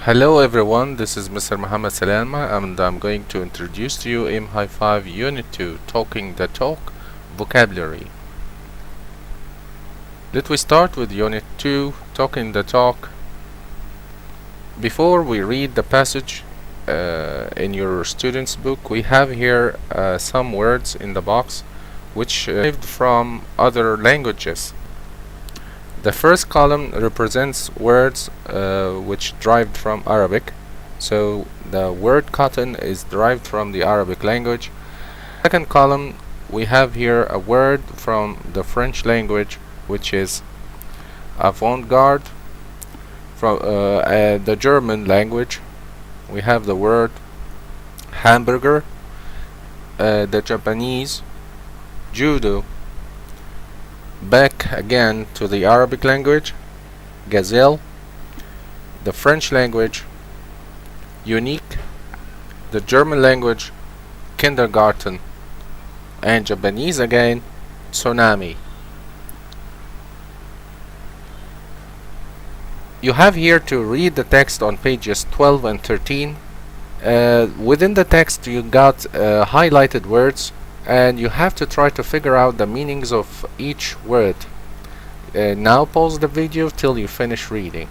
Hello everyone, this is Mr. Muhammad Salama and I'm going to introduce to you M-5 Unit 2 Talking the Talk Vocabulary. Let we start with Unit 2 Talking the Talk. Before we read the passage in your student's book, we have here some words in the box which derived from other languages. The first column represents words which derived from Arabic. So the word cotton is derived from the Arabic language. Second column, we have here a word from the French language, which is avant-garde. From the German language, we have the word hamburger. The Japanese, judo. Back again to the Arabic language, gazelle. The French language, unique. The German language, kindergarten. And Japanese again, tsunami. You have here to read the text on pages 12 and 13. Within the text you got highlighted words, and you have to try to figure out the meanings of each word. Now pause the video till you finish reading.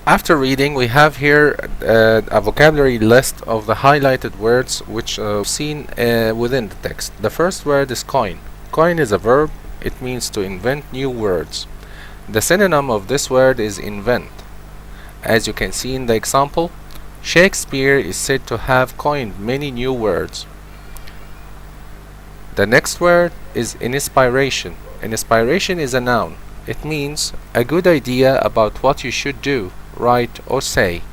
After reading, we have here a vocabulary list of the highlighted words which are seen within the text. The first word is coin. Coin is a verb. It means to invent new words. The synonym of this word is invent. As you can see in the example, Shakespeare is said to have coined many new words. The next word is inspiration. Inspiration is a noun. It means a good idea about what you should do, write, or say.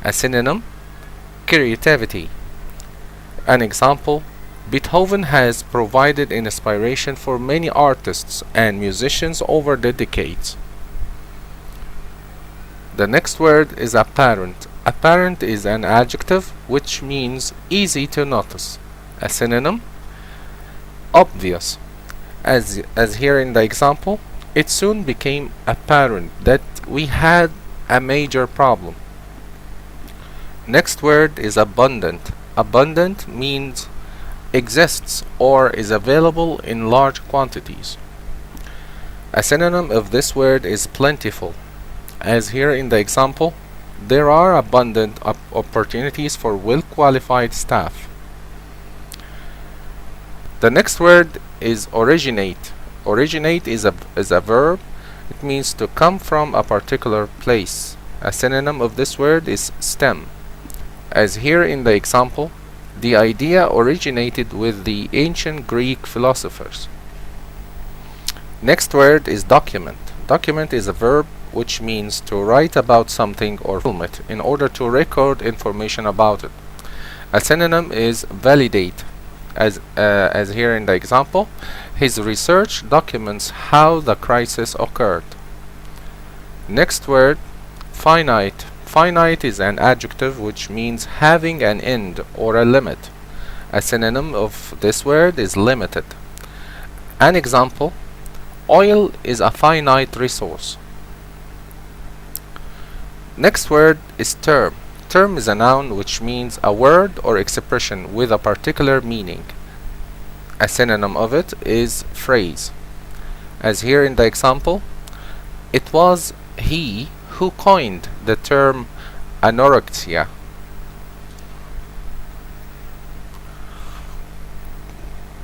A synonym, creativity. An example, Beethoven has provided inspiration for many artists and musicians over the decades. The next word is apparent. Apparent is an adjective which means easy to notice. A synonym, obvious. As here in the example, it soon became apparent that we had a major problem. Next word is abundant. Abundant means exists or is available in large quantities. A synonym of this word is plentiful. As here in the example, there are abundant opportunities for well-qualified staff. The next word is originate. Originate is a verb. It means to come from a particular place. A synonym of this word is stem. As here in the example, the idea originated with the ancient Greek philosophers. Next word is document. Document is a verb which means to write about something or film it in order to record information about it. A synonym is validate. As here in the example, his research documents how the crisis occurred. Next word, finite. Finite is an adjective which means having an end or a limit. A synonym of this word is limited. An example, oil is a finite resource. Next word is term. Term is a noun which means a word or expression with a particular meaning. A synonym of it is phrase. As here in the example, it was he who coined the term anorexia.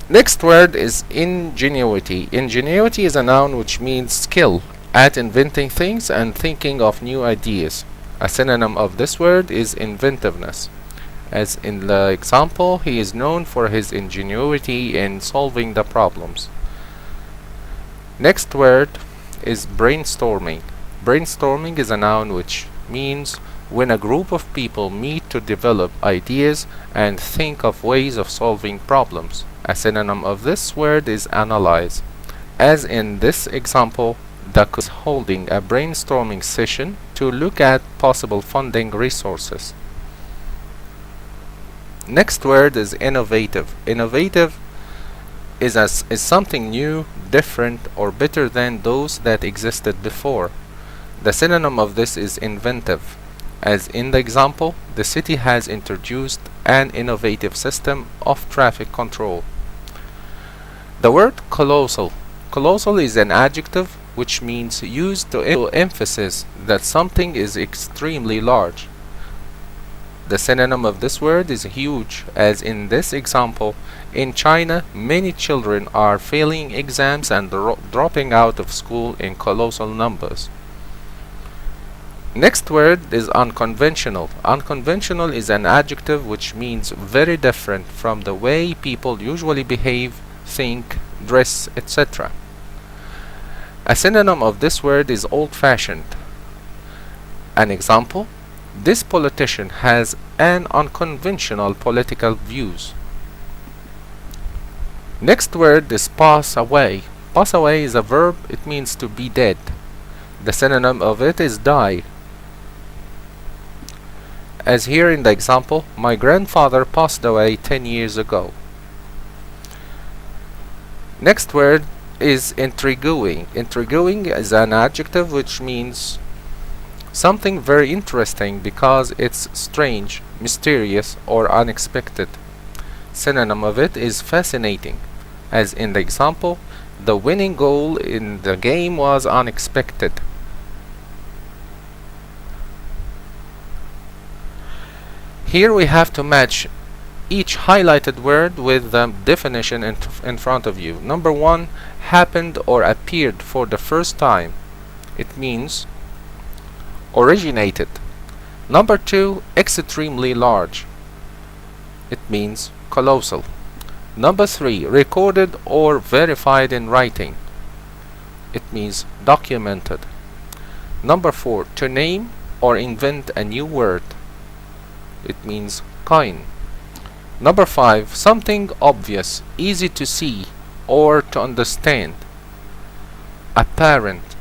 Next word is ingenuity. Ingenuity is a noun which means skill at inventing things and thinking of new ideas. A synonym of this word is inventiveness. As in the example, he is known for his ingenuity in solving the problems. Next word is brainstorming. Brainstorming is a noun which means when a group of people meet to develop ideas and think of ways of solving problems. A synonym of this word is analyze. As in this example, the is holding a brainstorming session to look at possible funding resources. Next word is innovative. Innovative is something new, different, or better than those that existed before. The synonym of this is inventive. As in the example, the city has introduced an innovative system of traffic control. The word colossal. Colossal is an adjective which means used to emphasize that something is extremely large. The synonym of this word is huge, as in this example, in China, many children are failing exams and dropping out of school in colossal numbers. Next word is unconventional. Unconventional is an adjective which means very different from the way people usually behave, think, dress, etc. A synonym of this word is old-fashioned. An example: this politician has an unconventional political views. Next word is pass away. Pass away is a verb. It means to be dead. The synonym of it is die. As here in the example, my grandfather passed away 10 years ago. Next word is intriguing. Intriguing is an adjective which means something very interesting because it's strange, mysterious, or unexpected. Synonym of it is fascinating. As in the example, the winning goal in the game was unexpected. Here we have to match each highlighted word with the definition in front of you. Number 1, happened or appeared for the first time. It means originated. Number 2, extremely large. It means colossal. Number 3, recorded or verified in writing. It means documented. Number 4, to name or invent a new word. It means coin. Number 5, something obvious, easy to see or to understand. Apparent.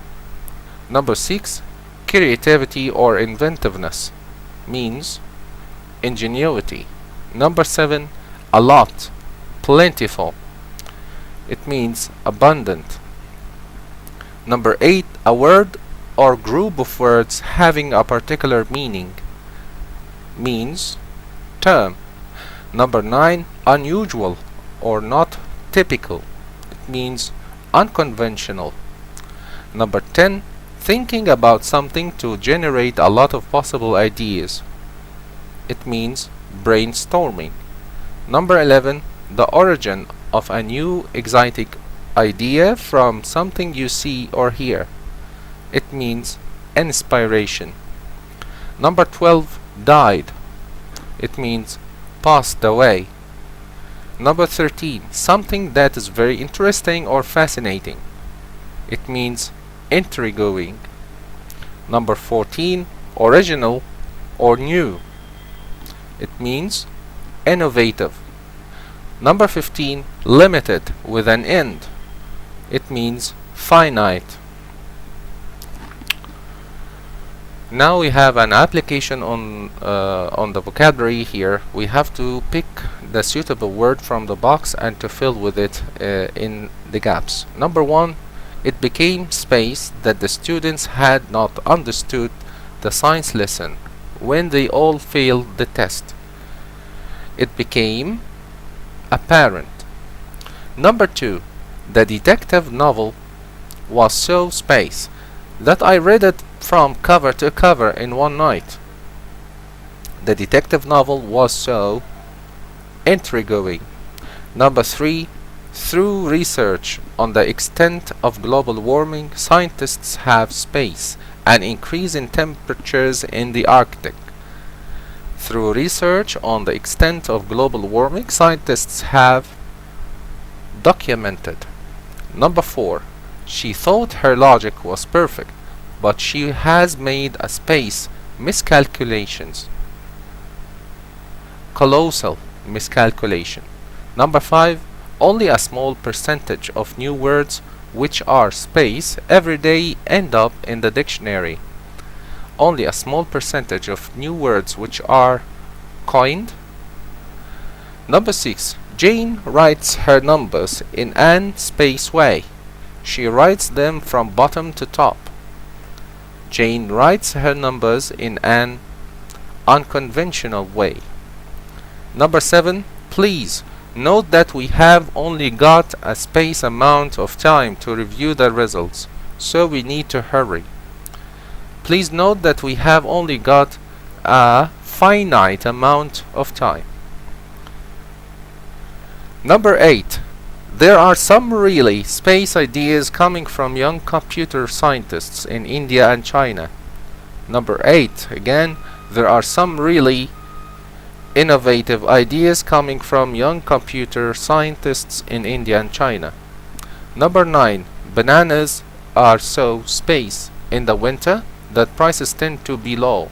Number 6, creativity or inventiveness, means ingenuity. Number 7, a lot, plentiful. It means abundant. Number 8, a word or group of words having a particular meaning, means term. Number 9, unusual or not typical. It means unconventional. Number 10, thinking about something to generate a lot of possible ideas. It means brainstorming. Number 11, the origin of a new exciting idea from something you see or hear. It means inspiration. Number 12, died. It means passed away. Number 13, something that is very interesting or fascinating. It means intriguing. Number 14, original or new. It means innovative. Number 15, limited with an end. It means finite. Now we have an application on the vocabulary here. We have to pick the suitable word from the box and to fill with it in the gaps. Number 1, it became space that the students had not understood the science lesson when they all failed the test. It became apparent. Number 2, the detective novel was so space that I read it from cover to cover in one night. The detective novel was so intriguing. Number 3, through research on the extent of global warming, scientists have spaced an increase in temperatures in the Arctic. Through research on the extent of global warming, scientists have documented. Number 4, she thought her logic was perfect, but she has made a space miscalculations. Colossal miscalculation. Number 5, only a small percentage of new words which are space every day end up in the dictionary. Only a small percentage of new words which are coined. Number 6, Jane writes her numbers in an space way. She writes them from bottom to top. Jane writes her numbers in an unconventional way. Number 7. Please note that we have only got a space amount of time to review the results, so we need to hurry. Please note that we have only got a finite amount of time. Number 8. There are some really space ideas coming from young computer scientists in India and China. Number 8. Again, there are some really innovative ideas coming from young computer scientists in India and China. Number 9. Bananas are so space in the winter that prices tend to be low.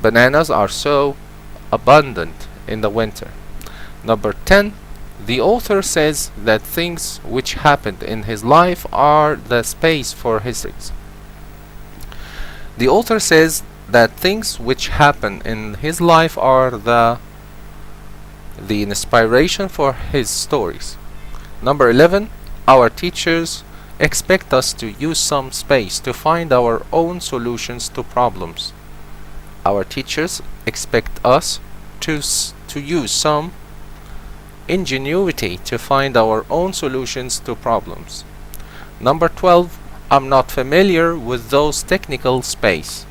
Bananas are so abundant in the winter. Number 10. The author says that things which happened in his life are the space for histories. The author says that things which happen in his life are the inspiration for his stories. Number 11. Our teachers expect us to use some space to find our own solutions to problems. Our teachers expect us to use some ingenuity to find our own solutions to problems. Number 12. I'm not familiar with those technical space.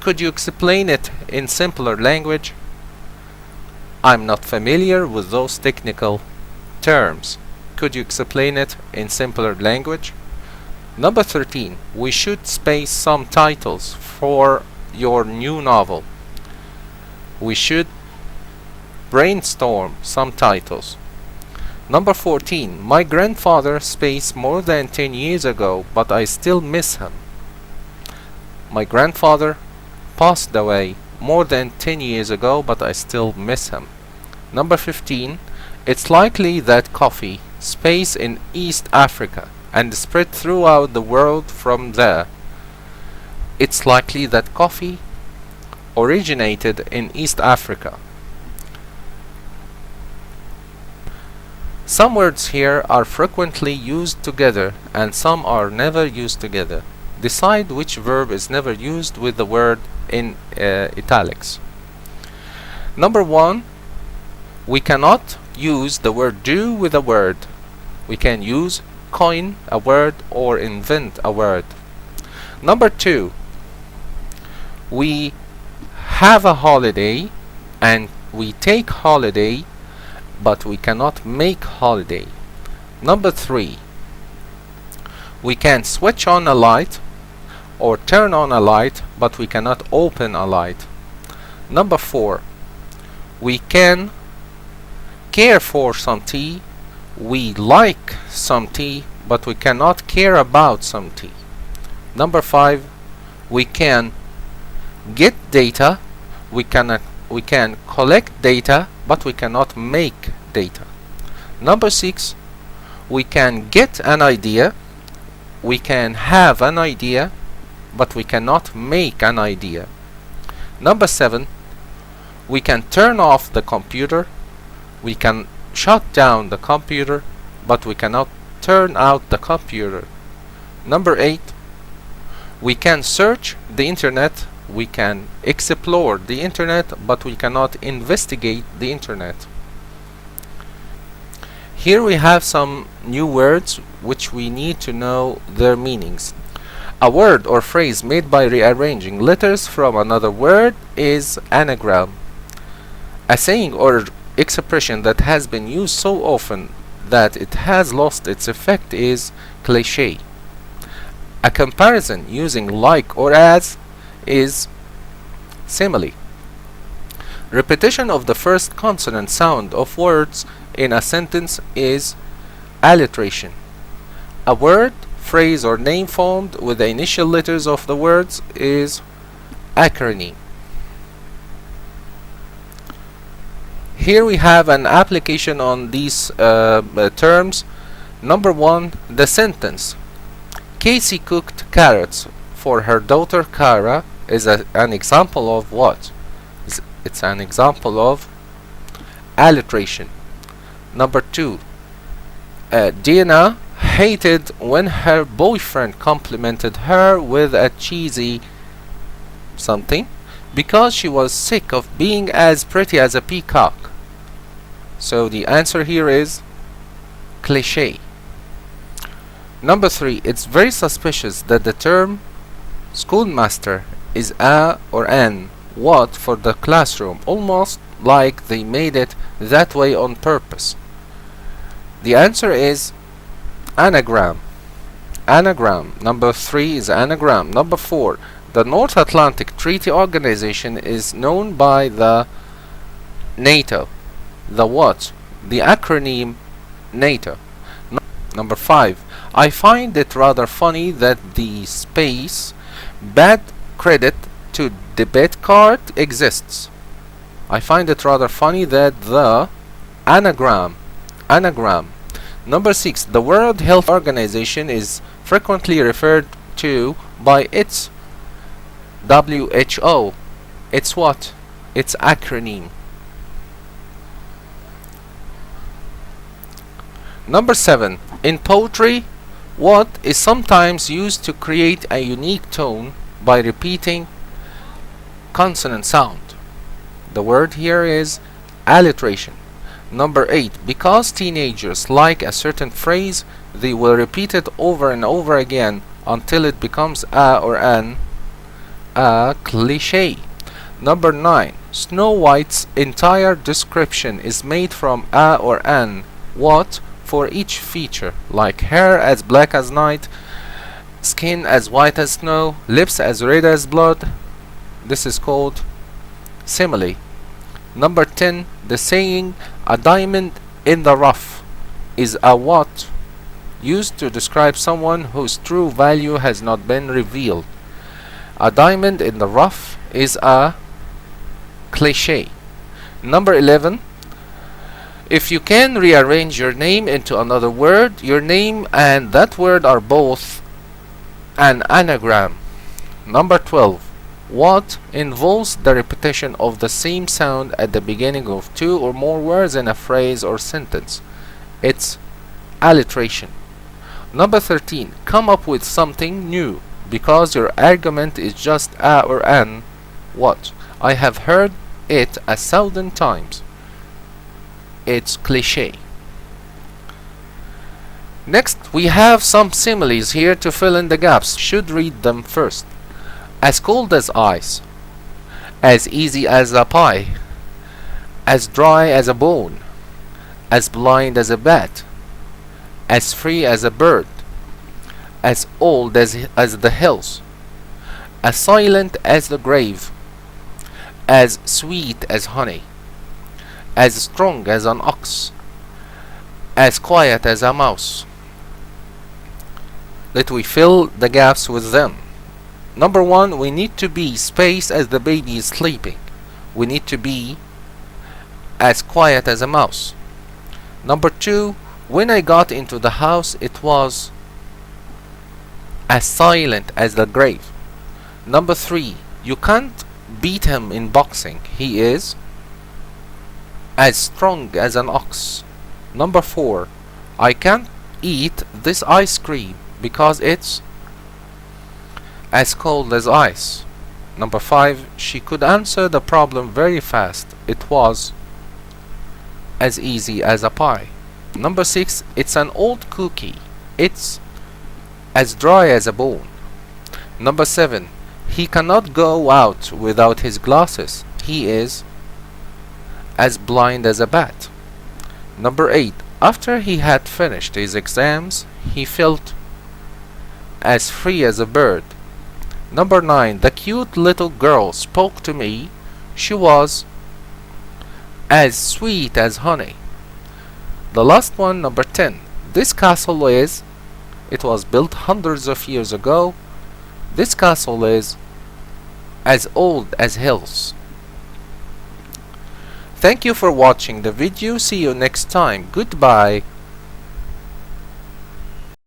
Could you explain it in simpler language? I'm not familiar with those technical terms. Could you explain it in simpler language? Number 13. We should space some titles for your new novel. We should brainstorm some titles. Number 14. My grandfather spaced more than 10 years ago, but I still miss him. My grandfather passed away more than 10 years ago, but I still miss him. Number 15. It's likely that coffee spaced in East Africa and spread throughout the world from there. It's likely that coffee originated in East Africa. Some words here are frequently used together and some are never used together. Decide which verb is never used with the word in italics. Number 1. We cannot use the word do with a word. We can use coin a word or invent a word. Number 2. We have a holiday and we take holiday, but we cannot make holiday. Number 3. We can switch on a light or turn on a light, but we cannot open a light. Number 4. We can care for some tea. We like some tea, but we cannot care about some tea. Number 5. We can get data. We can collect data, but we cannot make data. Number 6. We can get an idea. We can have an idea, but we cannot make an idea. Number 7. We can turn off the computer. We can shut down the computer, but we cannot turn out the computer. Number 8. We can search the internet. We can explore the internet, but we cannot investigate the internet. Here we have some new words which we need to know their meanings. A word or phrase made by rearranging letters from another word is anagram. A saying or expression that has been used so often that it has lost its effect is cliché. A comparison using like or as is simile. Repetition of the first consonant sound of words in a sentence is alliteration. A word, phrase, or name formed with the initial letters of the words is acronym. Here we have an application on these terms. Number 1, the sentence Casey cooked carrots for her daughter Kara is an example of what? It's an example of alliteration. Number 2, Dina hated when her boyfriend complimented her with a cheesy something because she was sick of being as pretty as a peacock. So the answer here is cliché. Number 3, it's very suspicious that the term schoolmaster is a or an what for the classroom, almost like they made it that way on purpose. The answer is anagram. Anagram. Number 3 is anagram. Number 4, the North Atlantic Treaty Organization is known by the NATO. The what? The acronym NATO. Number 5, I find it rather funny that the space bad credit to debit card exists. I find it rather funny that the anagram. Number 6, the World Health Organization is frequently referred to by its WHO. It's what? Its acronym. Number 7, in poetry, what is sometimes used to create a unique tone by repeating consonant sound. The word here is alliteration. Number 8, because teenagers like a certain phrase, they will repeat it over and over again until it becomes a or an a cliché. Number 9, Snow White's entire description is made from a or an what for each feature, like hair as black as night, skin as white as snow, lips as red as blood. This is called simile. Number 10, the saying a diamond in the rough is a what used to describe someone whose true value has not been revealed. A diamond in the rough is a cliché. Number 11, if you can rearrange your name into another word, your name and that word are both an anagram. Number 12, what involves the repetition of the same sound at the beginning of 2 or more words in a phrase or sentence. It's alliteration. Number 13, come up with something new because your argument is just a or an what. I have heard it 1,000 times. It's cliché. Next, we have some similes here to fill in the gaps. Should read them first. As cold as ice, as easy as a pie, as dry as a bone, as blind as a bat, as free as a bird, as old as the hills, as silent as the grave, as sweet as honey, as strong as an ox, as quiet as a mouse. Let we fill the gaps with them. Number 1, we need to be space as the baby is sleeping. We need to be as quiet as a mouse. Number 2, when I got into the house, it was as silent as the grave. Number 3, you can't beat him in boxing. He is as strong as an ox. Number 4, I can't eat this ice cream because it's as cold as ice. Number 5, she could answer the problem very fast. It was as easy as a pie. Number 6, it's an old cookie. It's as dry as a bone. Number 7, he cannot go out without his glasses. He is as blind as a bat. Number 8, after he had finished his exams, he felt as free as a bird. Number 9, the cute little girl spoke to me. She was as sweet as honey. The last one, number 10, this castle is, it was built hundreds of years ago. This castle is as old as hills. Thank you for watching the video. See you next time. Goodbye.